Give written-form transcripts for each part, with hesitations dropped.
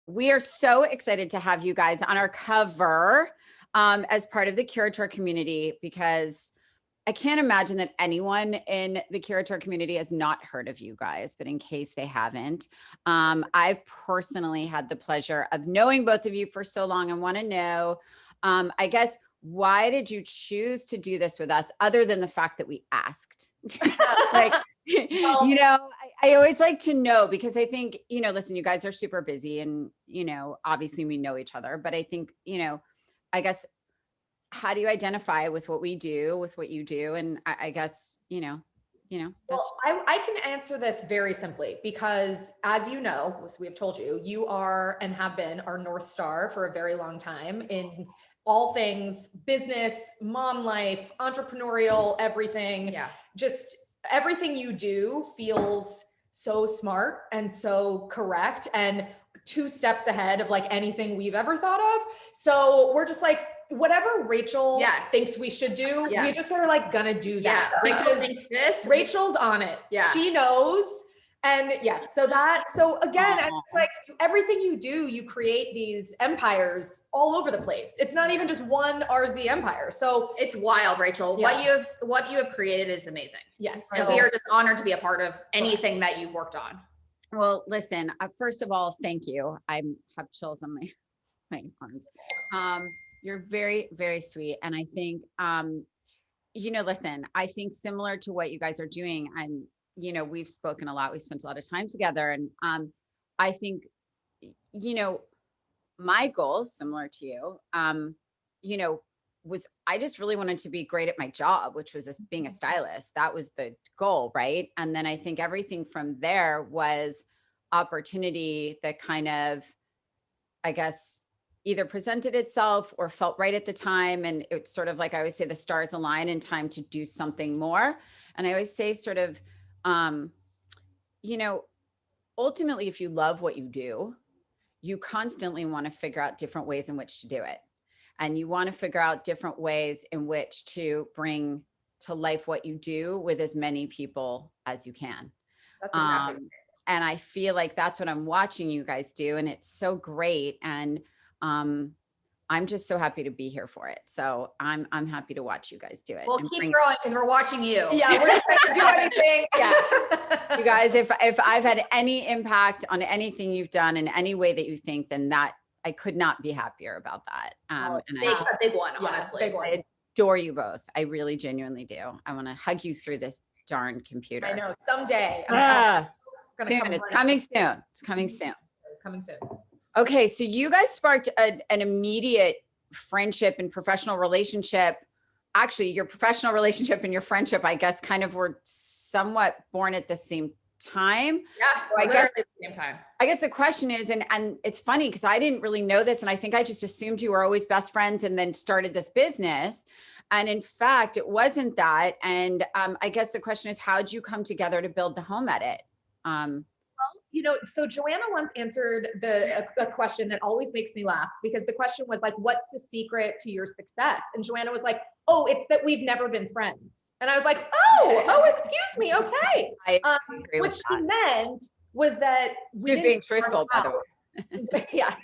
we are so excited to have you guys on our cover as part of the CURATEUR community, because I can't imagine that anyone in the CURATEUR community has not heard of you guys, but in case they haven't, I've personally had the pleasure of knowing both of you for so long and want to know, I guess, why did you choose to do this with us other than the fact that we asked? Like, Well, I always like to know, because I think, listen, you guys are super busy and, obviously we know each other, but I think, I guess, how do you identify with what we do, with what you do? And I guess, well, I can answer this very simply because, as you know, as we have told you, you are and have been our North Star for a very long time in all things business, mom life, entrepreneurial, everything. Yeah. Just everything you do feels so smart and so correct and 2 steps ahead of like anything we've ever thought of. So we're just like, whatever Rachel thinks we should do, we just are like gonna do that. Rachel thinks this. Rachel's on it. Yeah. She knows. And yes, so again, it's like everything you do, you create these empires all over the place. It's not even just one RZ empire. So it's wild, Rachel. Yeah. What you have created is amazing. yes. And So we are just honored to be a part of anything that you've worked on. Well, listen, first of all, thank you. I have chills on my arms. You're very, very sweet. And I think, listen, I think similar to what you guys are doing, and, we've spoken a lot, we spent a lot of time together. And I think, my goal, similar to you, was I just really wanted to be great at my job, which was being a stylist. That was the goal, right? And then I think everything from there was opportunity that kind of, I guess, either presented itself or felt right at the time. And it's sort of like, I always say, the stars align in time to do something more. And I always say sort of, ultimately, if you love what you do, you constantly want to figure out different ways in which to do it. And you want to figure out different ways in which to bring to life what you do with as many people as you can. That's exactly right. And I feel like that's what I'm watching you guys do. And it's so great. And I'm just so happy to be here for it. So I'm happy to watch you guys do it. We'll keep growing because we're watching you. yeah, we're just going to do anything. Yeah. You guys, if I've had any impact on anything you've done in any way that you think, then that I could not be happier about that. A And big one, honestly. Big one. I adore you both. I really genuinely do. I want to hug you through this darn computer. I know. Someday. I'm Soon. It's coming soon. It's coming soon. coming soon. Okay, so you guys sparked an immediate friendship and professional relationship. Actually, your professional relationship and your friendship, I guess, kind of were somewhat born at the same time. Yeah, So I guess at the same time. I guess the question is, and it's funny because I didn't really know this, and I think I just assumed you were always best friends and then started this business. And in fact, it wasn't that. And I guess the question is, how'd you come together to build the home edit? So Joanna once answered a question that always makes me laugh, because the question was like, what's the secret to your success? And Joanna was like, oh, it's that we've never been friends. And I was like, oh, excuse me. Okay. I agree What with she meant was that She was being truthful, by the way. Yeah,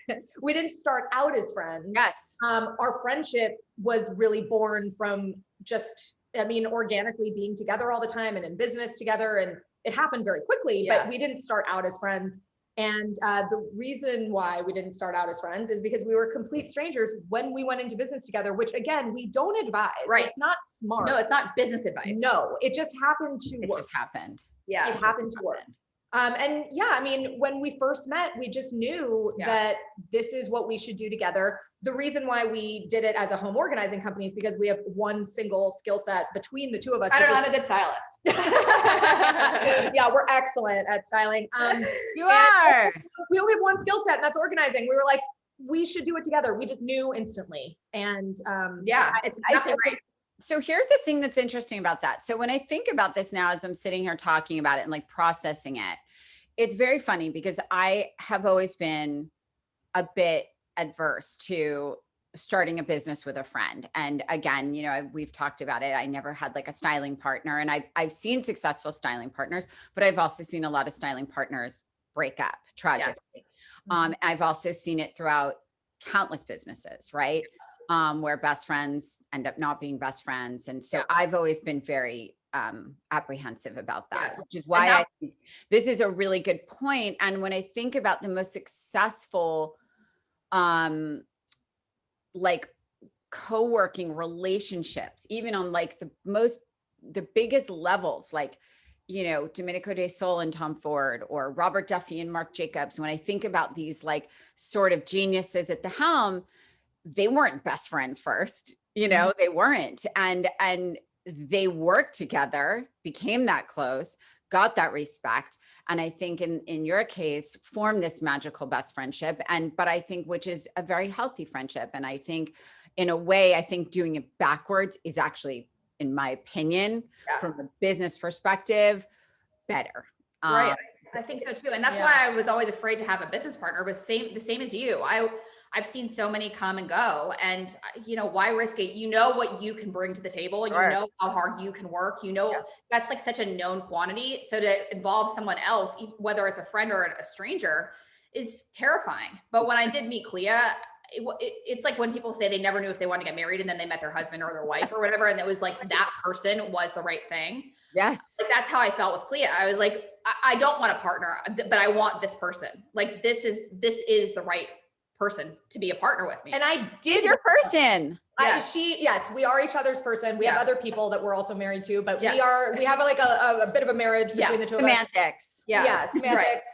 we didn't start out as friends. Yes. Our friendship was really born from just, organically being together all the time and in business together. And it happened very quickly, but we didn't start out as friends. And the reason why we didn't start out as friends is because we were complete strangers when we went into business together, which again, we don't advise. Right. It's not smart. No, it's not business advice. No, it just happened to It work. just happened. Yeah. It happened to work. And yeah, when we first met, we just knew that this is what we should do together. The reason why we did it as a home organizing company is because we have one single skill set between the two of us. I don't know, I'm a good stylist. Yeah, we're excellent at styling. You are. We only have one skill set, and that's organizing. We were like, we should do it together. We just knew instantly. And it's exactly right. So here's the thing that's interesting about that. So when I think about this now, as I'm sitting here talking about it and like processing it, it's very funny because I have always been a bit adverse to starting a business with a friend. And again, we've talked about it. I never had like a styling partner, and I've seen successful styling partners, but I've also seen a lot of styling partners break up tragically. I've also seen it throughout countless businesses, right? Where best friends end up not being best friends. And so I've always been very apprehensive about that, which is why I think this is a really good point. And when I think about the most successful, like co-working relationships, even on like the biggest levels, like, you know, Domenico De Sol and Tom Ford, or Robert Duffy and Marc Jacobs. When I think about these like sort of geniuses at the helm, they weren't best friends first, you know, they weren't. And they worked together, became that close, got that respect. And I think in your case, formed this magical best friendship. But I think, which is a very healthy friendship. And I think in a way, I think doing it backwards is actually, in my opinion, from a business perspective, better. Right. I think so too. And that's why I was always afraid to have a business partner, but the same as you. I've seen so many come and go, and you know, why risk it? You know what you can bring to the table. You know how hard you can work. You know, that's like such a known quantity. So to involve someone else, whether it's a friend or a stranger, is terrifying. But when I did meet Clea, it's like when people say they never knew if they wanted to get married, and then they met their husband or their wife or whatever. And it was like, that person was the right thing. Yes. Like, that's how I felt with Clea. I was like, I don't want a partner, but I want this person. Like, this is the right person to be a partner with me. And I did. She's your person. Yes, we are each other's person. We have other people that we're also married to, but we have like a bit of a marriage between the two of us. Semantics. Yeah, semantics.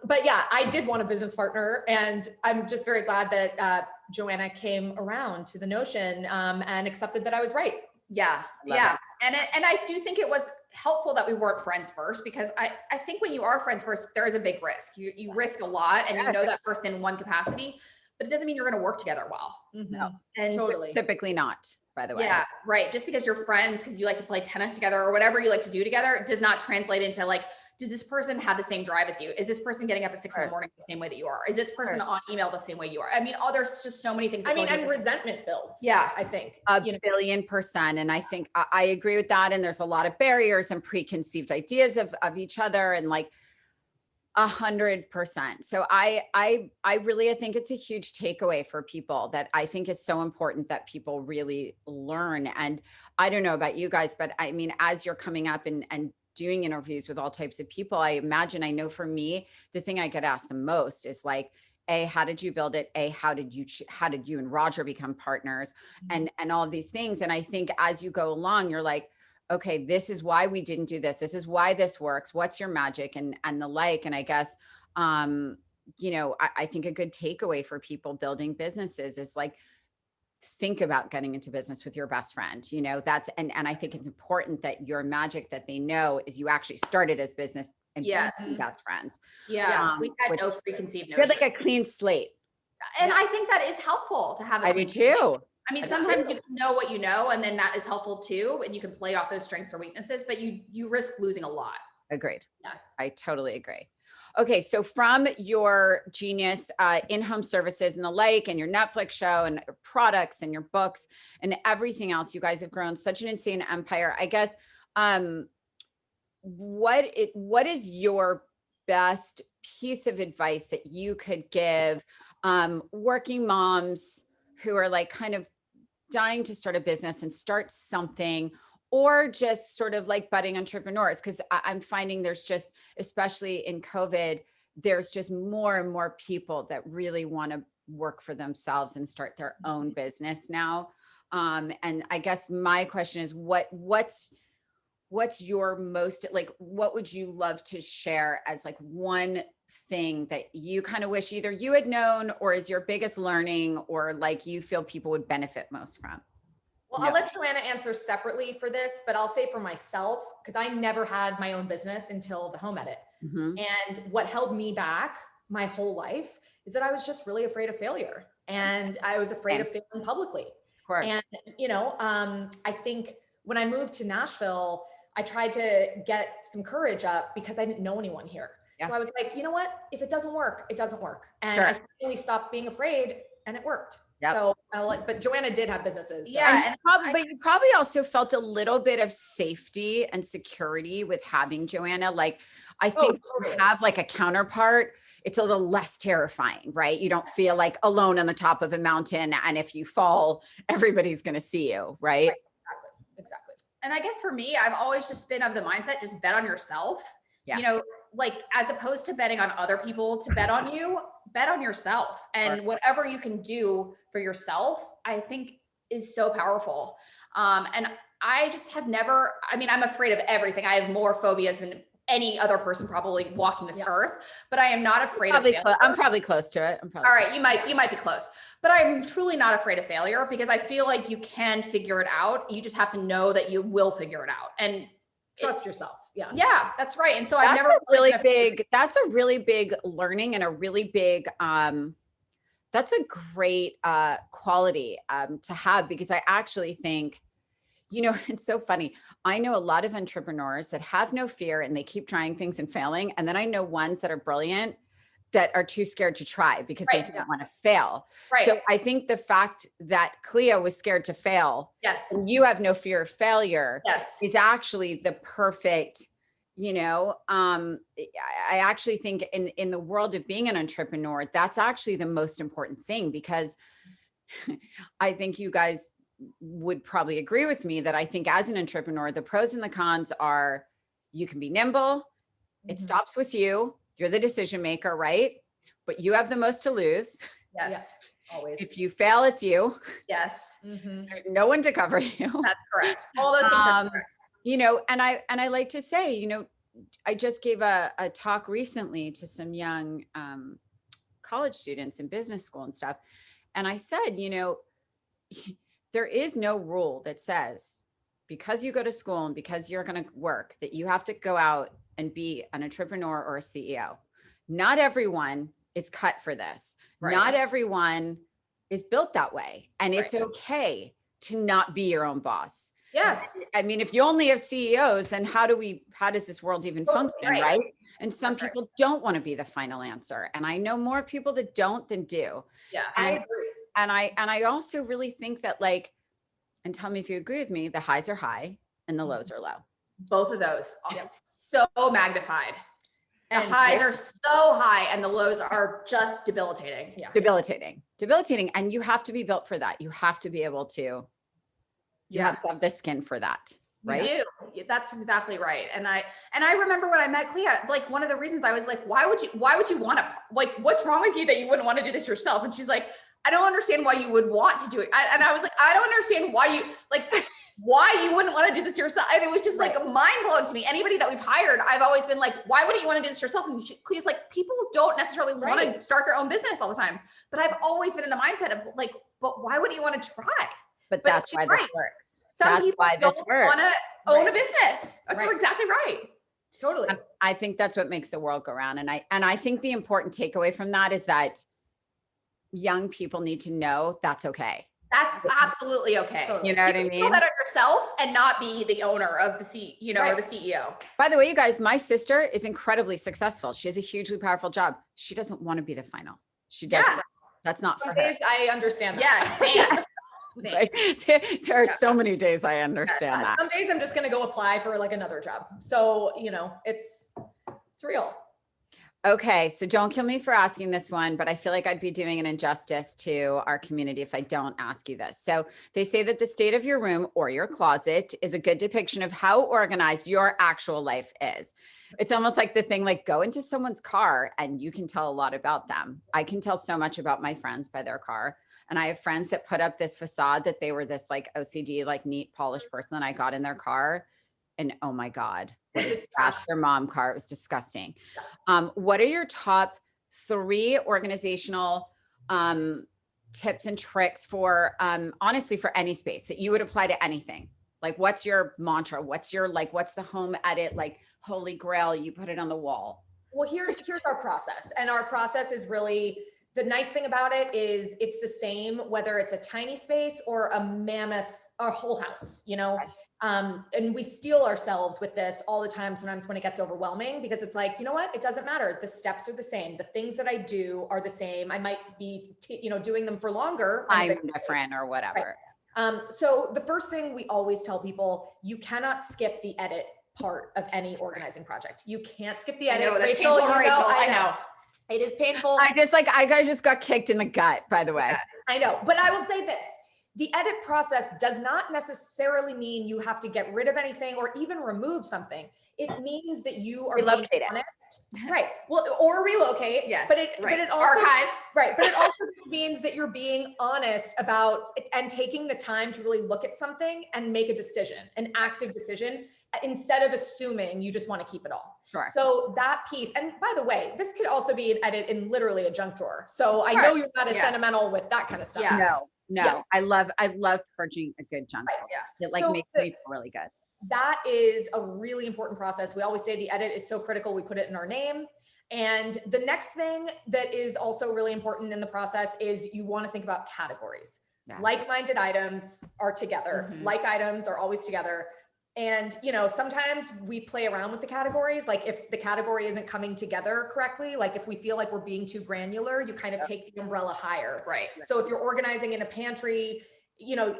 But yeah, I did want a business partner, and I'm just very glad that Joanna came around to the notion and accepted that I was right. Yeah. And I do think it was helpful that we weren't friends first, because I think when you are friends first, there is a big risk. You risk a lot, and you know that person in one capacity, but it doesn't mean you're going to work together well. No, and totally. Typically not, by the way. Yeah, right. Just because you're friends, because you like to play tennis together or whatever you like to do together, does not translate into like, does this person have the same drive as you? Is this person getting up at 6 a.m. the same way that you are? Is this person on email the same way you are? I mean, there's just so many things. And resentment builds. Yeah, I think a billion percent. And I think I agree with that. And there's a lot of barriers and preconceived ideas of each other, and like 100%. So I really think it's a huge takeaway for people that I think is so important that people really learn. And I don't know about you guys, but I mean, as you're coming up and doing interviews with all types of people, I know for me, the thing I get asked the most is like, A, how did you build it? A, how did you and Roger become partners? And all of these things. And I think as you go along, you're like, okay, this is why we didn't do this. This is why this works. What's your magic and the like. And I guess, you know, I think a good takeaway for people building businesses is like, think about getting into business with your best friend. You know, and I think it's important that your magic that they know is you actually started as business and best friends. Yeah. We had no preconceived notion. You're like a clean slate. And I think that is helpful to have. I do too. I mean, sometimes you can know what you know, and then that is helpful too. And you can play off those strengths or weaknesses, but you risk losing a lot. Agreed. Yeah. I totally agree. Okay. So from your genius in-home services and the like, and your Netflix show and products and your books and everything else, you guys have grown such an insane empire. I guess, what is your best piece of advice that you could give working moms who are like kind of dying to start a business and start something, or just sort of like budding entrepreneurs? Because I'm finding there's just, especially in COVID, there's just more and more people that really want to work for themselves and start their own business now. And I guess my question is, what's your most, like, what would you love to share as like one thing that you kind of wish either you had known, or is your biggest learning, or like you feel people would benefit most from? Well, I'll let Joanna answer separately for this, but I'll say for myself, because I never had my own business until the home edit. And what held me back my whole life is that I was just really afraid of failure. And I was afraid of failing publicly. Of course. And, you know, I think when I moved to Nashville, I tried to get some courage up because I didn't know anyone here. So I was like, you know what, if it doesn't work, it doesn't work. And I finally stopped being afraid and it worked. Yep. So but Joanna did have businesses. So. Yeah. But you probably also felt a little bit of safety and security with having Joanna. Like, I think totally. to have like a counterpart, it's a little less terrifying, right? You don't feel like alone on the top of a mountain. And if you fall, everybody's going to see you, right? Exactly. And I guess for me, I've always just been of the mindset, just bet on yourself. Yeah. You know, like as opposed to betting on other people to bet on you, bet on yourself. And whatever you can do for yourself, I think is so powerful. And I just have never, I mean, I'm afraid of everything. I have more phobias than any other person probably walking this earth, but I am not afraid of failure. I'm probably close to it. All right. You might be close, but I'm truly not afraid of failure because I feel like you can figure it out. You just have to know that you will figure it out and trust yourself. Yeah. Yeah, that's right. And so I've never that's a really big learning and a really big, that's a great quality to have, because I actually think, you know, it's so funny. I know a lot of entrepreneurs that have no fear and they keep trying things and failing. And then I know ones that are brilliant that are too scared to try because they don't want to fail. Right. So I think the fact that Cleo was scared to fail, and you have no fear of failure, is actually the perfect, you know, I actually think in the world of being an entrepreneur, that's actually the most important thing, because I think you guys would probably agree with me that I think as an entrepreneur, the pros and the cons are you can be nimble. It stops with you. You're the decision maker, right? But you have the most to lose. Yes. Always. If you fail, it's you. Yes. There's no one to cover you. That's correct. All those things are correct. You know, and I like to say, you know, I just gave a talk recently to some young college students in business school and stuff. And I said, you know, there is no rule that says because you go to school and because you're going to work that you have to go out and be an entrepreneur or a CEO. Not everyone is cut for this. Not everyone is built that way. And it's okay to not be your own boss. Yes. I mean, if you only have CEOs, then how does this world even function, right? And some people don't want to be the final answer. And I know more people that don't than do. Yeah, I agree. And I also really think that, like, and tell me if you agree with me, the highs are high and the lows are low. Both of those are so magnified. The highs are so high and the lows are just debilitating. Yeah. Debilitating. And you have to be built for that. You have to be able to, you have to have the skin for that. Right. You do. That's exactly right. And I remember when I met Clea, like one of the reasons I was like, why would you want to, like, what's wrong with you that you wouldn't want to do this yourself? And she's like, I don't understand why you would want to do it. And I was like, I don't understand why you wouldn't want to do this yourself. And it was just like mind blowing to me. Anybody that we've hired, I've always been like, why wouldn't you want to do this yourself? And Clea's like, people don't necessarily want to start their own business all the time. But I've always been in the mindset of like, but why wouldn't you want to try? But that's why this works. Some people don't want to own a business. That's exactly right. Totally. I think that's what makes the world go round. And I think the important takeaway from that is that young people need to know that's okay. That's absolutely okay. Totally. You know what I mean? Feel better yourself and not be the owner of the or the CEO. By the way, you guys, my sister is incredibly successsul. She has a hugely powerful job. She doesn't want to be the final. She doesn't. That's not for her. I understand that. Yeah, same. Like, there are so many days I understand that. Some days I'm just going to go apply for like another job. So, you know, it's real. Okay. So don't kill me for asking this one, but I feel like I'd be doing an injustice to our community if I don't ask you this. So they say that the state of your room or your closet is a good depiction of how organized your actual life is. It's almost like the thing, like go into someone's car and you can tell a lot about them. I can tell so much about my friends by their car. And I have friends that put up this facade that they were this like OCD, like neat, polished person that I got in their car. And oh my God, what a trash their mom car. It was disgusting. What are your top 3 organizational tips and tricks for, honestly, for any space that you would apply to anything? Like, what's your mantra? What's the home edit, like holy grail, you put it on the wall? Well, here's our process. And our process is really, the nice thing about it is it's the same, whether it's a tiny space or a mammoth or whole house, you know? And we steel ourselves with this all the time, sometimes when it gets overwhelming, because it's like, you know what, it doesn't matter. The steps are the same. The things that I do are the same. I might be, doing them for longer. I'm different or whatever. Right. So the first thing we always tell people, you cannot skip the edit part of any organizing project. You can't skip the edit. Rachel, I know. It is painful. I guys just got kicked in the gut, by the way. Yeah, I know, but I will say this. The edit process does not necessarily mean you have to get rid of anything or even remove something. It means that you are being honest. Right. Well, or relocate. Yes. But it also archive. Right. But it also means that you're being honest about it and taking the time to really look at something and make a decision, an active decision, instead of assuming you just want to keep it all. Sure. So that piece, and by the way, this could also be an edit in literally a junk drawer. So I know you're not as sentimental with that kind of stuff. Yeah. No, I love purging a good junk drawer. Yeah. It makes me feel really good. That is a really important process. We always say the edit is so critical. We put it in our name. And the next thing that is also really important in the process is you want to think about categories. Yeah. Like-minded items are together. Mm-hmm. Like items are always together. And, sometimes we play around with the categories. Like if the category isn't coming together correctly, like if we feel like we're being too granular, you kind of take the umbrella higher. Right. So if you're organizing in a pantry,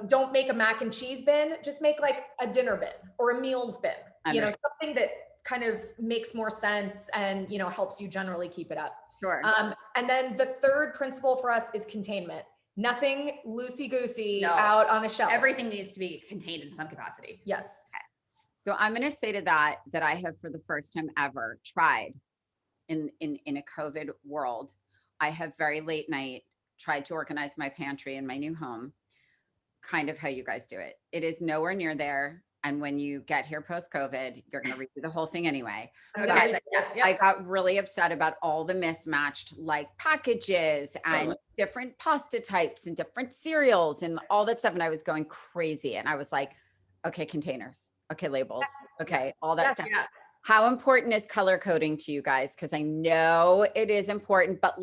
don't make a mac and cheese bin, just make like a dinner bin or a meals bin, something that kind of makes more sense and, helps you generally keep it up. Sure. And then the third principle for us is containment. Nothing loosey-goosey out on a shelf. Everything needs to be contained in some capacity. Yes. Okay. So I'm going to say to that I have for the first time ever tried in a COVID world. I have very late night tried to organize my pantry in my new home, kind of how you guys do it. It is nowhere near there. And when you get here post-COVID, you're going to redo the whole thing anyway. Okay. I got really upset about all the mismatched packages and different pasta types and different cereals and all that stuff. And I was going crazy. And I was like, okay, containers, okay, labels, okay, all that stuff. Yeah. How important is color coding to you guys? Because I know it is important, but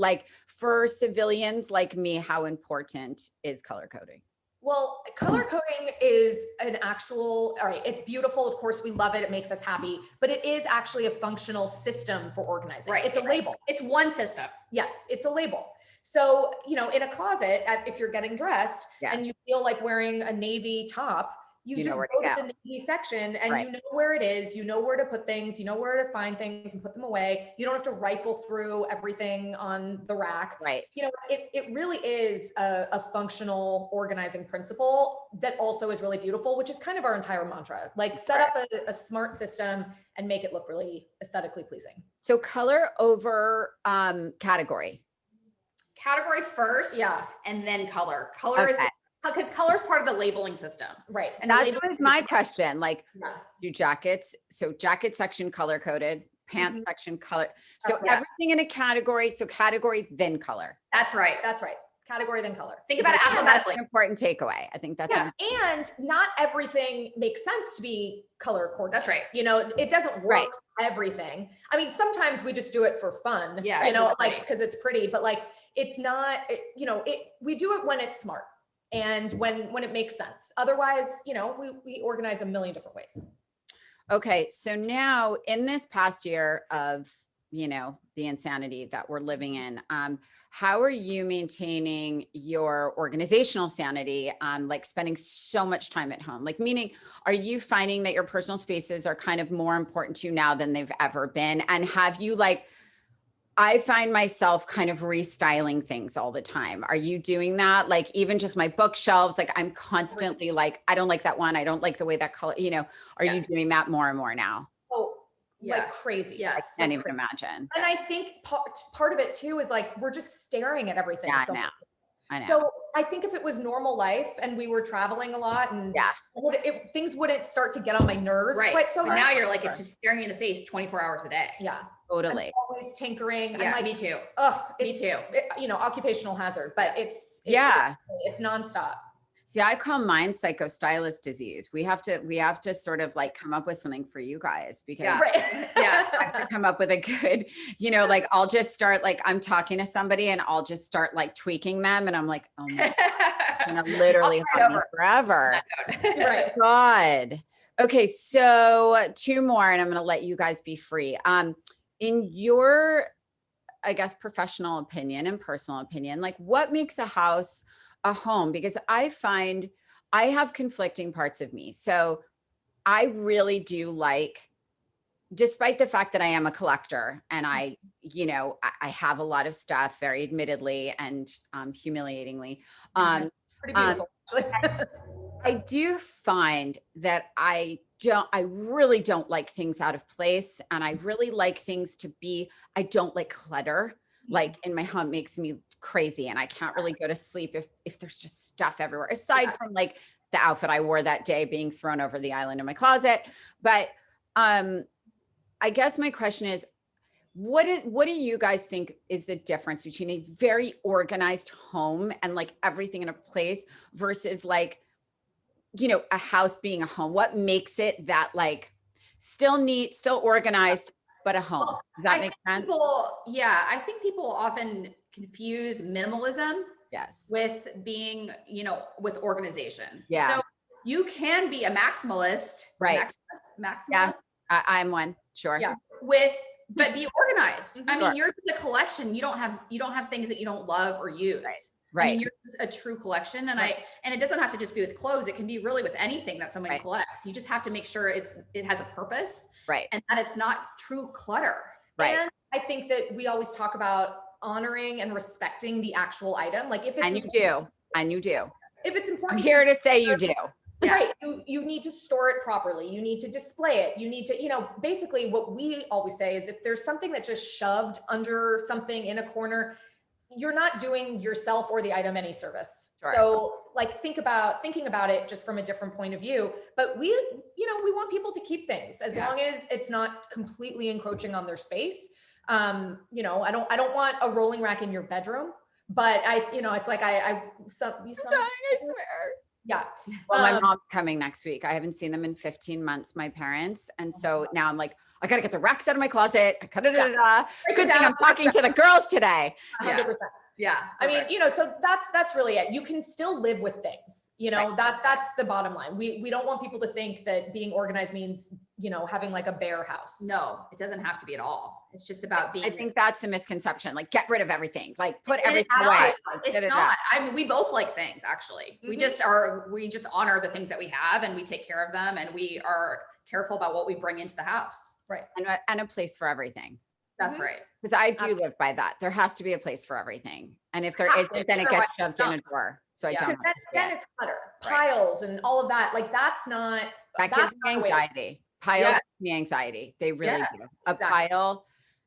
for civilians like me, how important is color coding? Well, color coding is all right, it's beautiful. Of course, we love it. It makes us happy, but it is actually a functional system for organizing. Right. It's a label. It's one system. Yes, it's a label. So, in a closet, if you're getting dressed and you feel like wearing a navy top, you just go to the navy section and you know where it is, you know where to put things, you know where to find things and put them away. You don't have to rifle through everything on the rack. Right. It really is a functional organizing principle that also is really beautiful, which is kind of our entire mantra. Set up a smart system and make it look really aesthetically pleasing. So color over category. Category first, and then color. Color is because color is part of the labeling system. Right. And that was my question. Do jackets, so jacket section color coded, pants section color. So everything in a category. So category, then color. That's right. That's right. Category, then color. Think about it alphabetically. An important takeaway. I think that's and not everything makes sense to be color coordinated. That's right. It doesn't work for everything. I mean, sometimes we just do it for fun. Yeah. Because it's pretty, but it's not, we do it when it's smart. And when it makes sense. Otherwise, we organize a million different ways. Okay. So now in this past year of, the insanity that we're living in, how are you maintaining your organizational sanity? Spending so much time at home, meaning, are you finding that your personal spaces are kind of more important to you now than they've ever been? And have you I find myself kind of restyling things all the time. Are you doing that? Even just my bookshelves, I'm constantly I don't like that one. I don't like the way that color, are you doing that more and more now? Oh, crazy. Yes. I can't even imagine. And I think part of it too is we're just staring at everything. Yeah, so I know. So I think if it was normal life and we were traveling a lot and things wouldn't start to get on my nerves quite so much. Now you're it's just staring you in the face 24 hours a day. Yeah. Totally. I'm always tinkering. Yeah, I'm me too. Me too. Occupational hazard, but it's nonstop. See, I call mine psychostylist disease. We have to sort of come up with something for you guys because I have to come up with a good, I'll just start I'm talking to somebody and I'll just start tweaking them. And I'm like, oh my God, literally haunt me forever. Right. God. Okay, so two more, and I'm going to let you guys be free. In your, I guess, professional opinion and personal opinion, like what makes a house a home? Because I find I have conflicting parts of me. So I really do like, despite the fact that I am a collector and I have a lot of stuff, very admittedly and humiliatingly. Pretty Um, beautiful. I do find that I really don't like things out of place. And I really like things to be, I don't like clutter. Like in my home makes me crazy. And I can't really go to sleep if there's just stuff everywhere, aside from like the outfit I wore that day being thrown over the island in my closet. But I guess my question is, what do you guys think is the difference between a very organized home and like everything in a place versus like, a house being a home? What makes it that like still neat, still organized, but a home? Does that make sense? I think people often confuse minimalism Yes. with being, with organization. Yeah. So you can be a maximalist, right? Maximalist. Yeah, I'm one. Sure. Yeah. But be organized. I mean, yours is a collection. You don't have things that you don't love or use. Right. I mean, yours is a true collection, and and it doesn't have to just be with clothes. It can be really with anything that someone collects. You just have to make sure it has a purpose, right? And that it's not true clutter, right? And I think that we always talk about honoring and respecting the actual item. Like if it's and you do. If it's important, I'm here to say you do. Right. You need to store it properly. You need to display it. You need to, basically what we always say is if there's something that's just shoved under something in a corner, you're not doing yourself or the item any service. Sure. So like thinking about it just from a different point of view, but we want people to keep things as long as it's not completely encroaching on their space. I don't want a rolling rack in your bedroom, but it's like I swear. Yeah. Well, my mom's coming next week. I haven't seen them in 15 months, my parents. And so now I'm like, I got to get the racks out of my closet. Good thing I'm talking to the girls today. 100%. Yeah. I mean, so that's really it. You can still live with things, that's the bottom line. We don't want people to think that being organized means, having like a bare house. No, it doesn't have to be at all. It's just about being. I think that's a misconception. Like get rid of everything, like put everything away. It's not. I mean, we both like things actually. We just honor the things that we have and we take care of them and we are careful about what we bring into the house. Right. And a place for everything. That's right. Because I do live by that. There has to be a place for everything. And if there isn't, then it gets shoved in a drawer. So I don't have to see then it's clutter, piles and all of that. Like that gives me anxiety. Piles give me anxiety. They really do. A pile.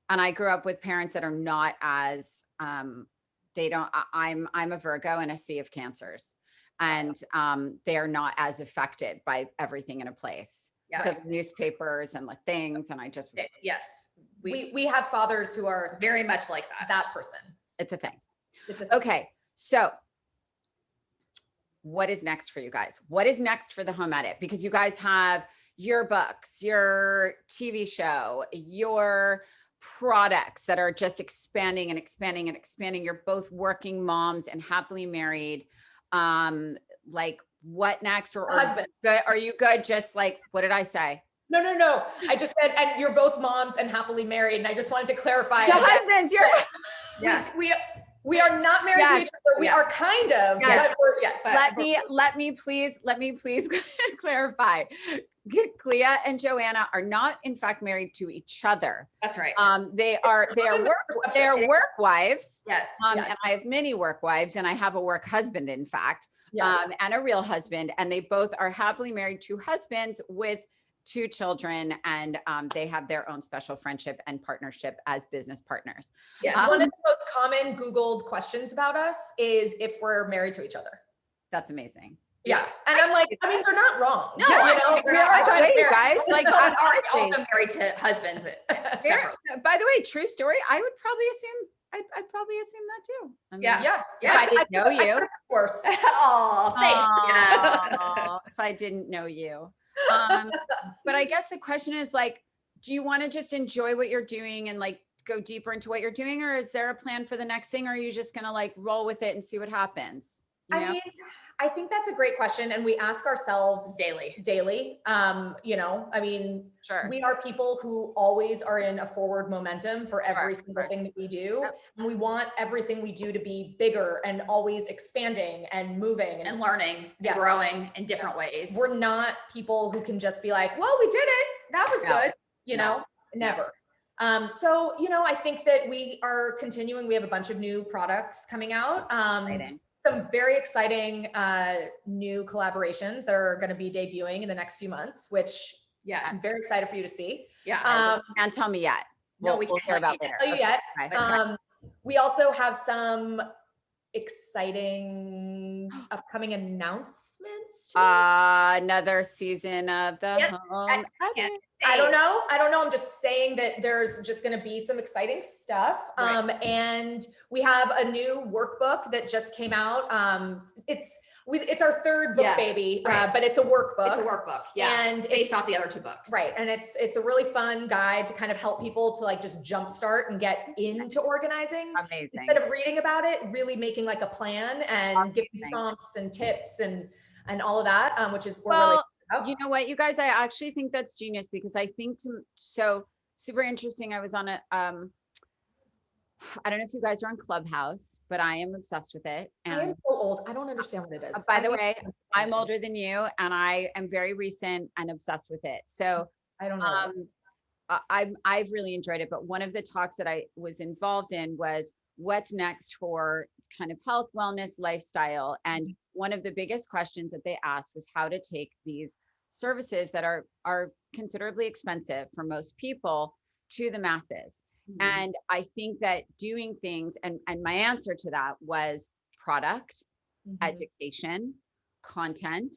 And I grew up with parents that are not as, I'm a Virgo and a sea of Cancers. And they are not as affected by everything in a place. Yeah. So the newspapers and like things, and I just we have fathers who are very much like that person. It's a thing. Okay, so what is next for you guys? What is next for the Home Edit? Because you guys have your books, your TV show, your products that are just expanding and expanding and expanding. You're both working moms and happily married. Like what next? Or are you good? Just like, what did I say? No. I just said, and you're both moms and happily married. And I just wanted to clarify. The husbands, we are not married to each other. We are kind of. Yes. Let me please clarify. Clea and Joanna are not, in fact, married to each other. That's right. They are work wives. Yes. And I have many work wives, and I have a work husband, in fact, and a real husband. And they both are happily married to husbands with 2 children, and they have their own special friendship and partnership as business partners. Yeah. One of the most common Googled questions about us is if we're married to each other. That's amazing. Yeah. And I'm like, I mean, they're not wrong. No, we are guys. Like, I'm also married to husbands. By the way, true story. I'd probably assume that too. I mean, if I didn't know you. Of course. Oh, thanks. If I didn't know you. But I guess the question is like, do you want to just enjoy what you're doing and like go deeper into what you're doing? Or is there a plan for the next thing? Or are you just going to like roll with it and see what happens? I mean, I think that's a great question. And we ask ourselves daily. You know, I mean, Sure. we are people who always are in a forward momentum for every single thing that we do. Yep. And we want everything we do to be bigger and always expanding and moving and learning Yes. and growing in different ways. We're not people who can just be like, well, we did it. That was good. You know, never. So, you know, I think that we are continuing. We have a bunch of new products coming out. Some very exciting new collaborations that are going to be debuting in the next few months, which I'm very excited for you to see. Can't tell me yet. No, we we'll can't hear about later. Tell you yet. Okay. We also have some exciting upcoming announcements. Another season of the home. I don't know. I'm just saying that there's just going to be some exciting stuff. And we have a new workbook that just came out. It's our third book, baby, but it's a workbook. It's a workbook. Yeah. And based off the other 2 books. Right. And it's a really fun guide to kind of help people to like just jumpstart and get into organizing. Amazing. Instead of reading about it, really making like a plan and giving prompts and tips and all of that, which is really. You know what, you guys, I actually think that's genius because I think so super interesting. I was on a, I don't know if you guys are on Clubhouse, but I am obsessed with it. And I am so old. I don't understand what it is. By the way, I'm older than you and I am very recent and obsessed with it. So I don't know. I've really enjoyed it. But one of the talks that I was involved in was what's next for kind of health, wellness, lifestyle. And one of the biggest questions that they asked was how to take these services that are considerably expensive for most people to the masses. And I think that doing things, and my answer to that was product, education, content,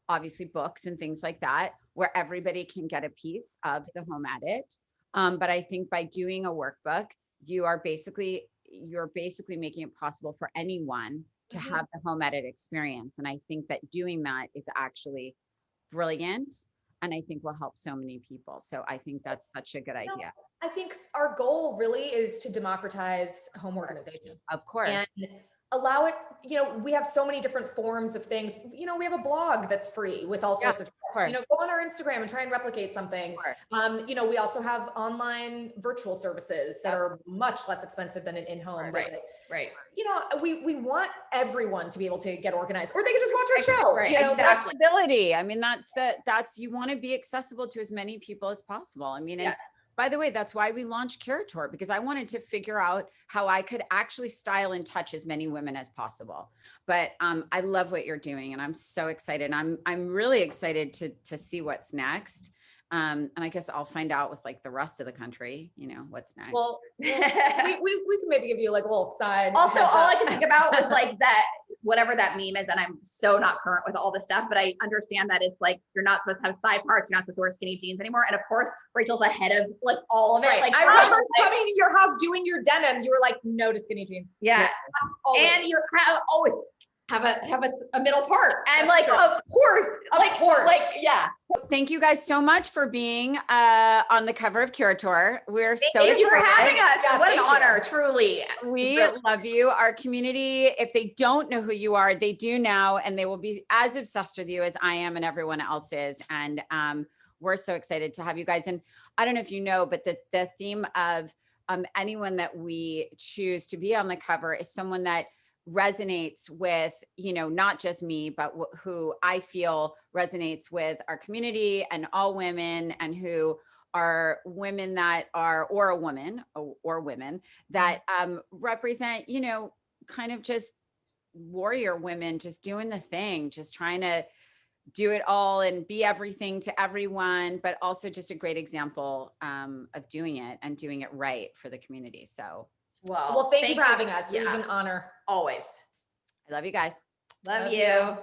obviously books and things like that, where everybody can get a piece of the home edit. But I think by doing a workbook, you're basically making it possible for anyone to have the home edit experience. And I think that doing that is actually brilliant. And I think will help so many people. So I think that's such a good idea. I think our goal really is to democratize home organization. Of course. And allow it, you know, we have so many different forms of things. You know, we have a blog that's free with all sorts of tips. You know, go on our Instagram and try and replicate something. You know, we also have online virtual services that are much less expensive than an in-home visit. You know, we want everyone to be able to get organized, or they can just watch our show. You know, accessibility. I mean, that's you want to be accessible to as many people as possible. I mean, and by the way, that's why we launched CURATEUR, because I wanted to figure out how I could actually style and touch as many women as possible. But I love what you're doing, and I'm so excited. I'm really excited to see what's next. And I guess I'll find out with like the rest of the country, you know, what's next. Well, we can maybe give you like a little side. Also, all I can think about was like that, whatever that meme is. And I'm so not current with all this stuff, but I understand that it's like, you're not supposed to have side parts. You're not supposed to wear skinny jeans anymore. And of course, Rachel's ahead of like all of it. Like I remember coming to your house doing your denim. You were like, no to skinny jeans. Yeah. And you always have a middle part. And like, of course. Like, yeah. Thank you guys so much for being on the cover of CURATEUR. We're Thank you for having us. What an honor, truly. We love you. Our community, if they don't know who you are, they do now, and they will be as obsessed with you as I am and everyone else is. And we're so excited to have you guys. And I don't know if you know, but the theme of anyone that we choose to be on the cover is someone that resonates with, you know, not just me, but who I feel resonates with our community and all women, and who are women that are, or a woman or women that represent, you know, kind of just warrior women, just doing the thing, just trying to do it all and be everything to everyone, but also just a great example of doing it and doing it right for the community. So well, thank you for having us. It was an honor. Always. I love you guys. Love you.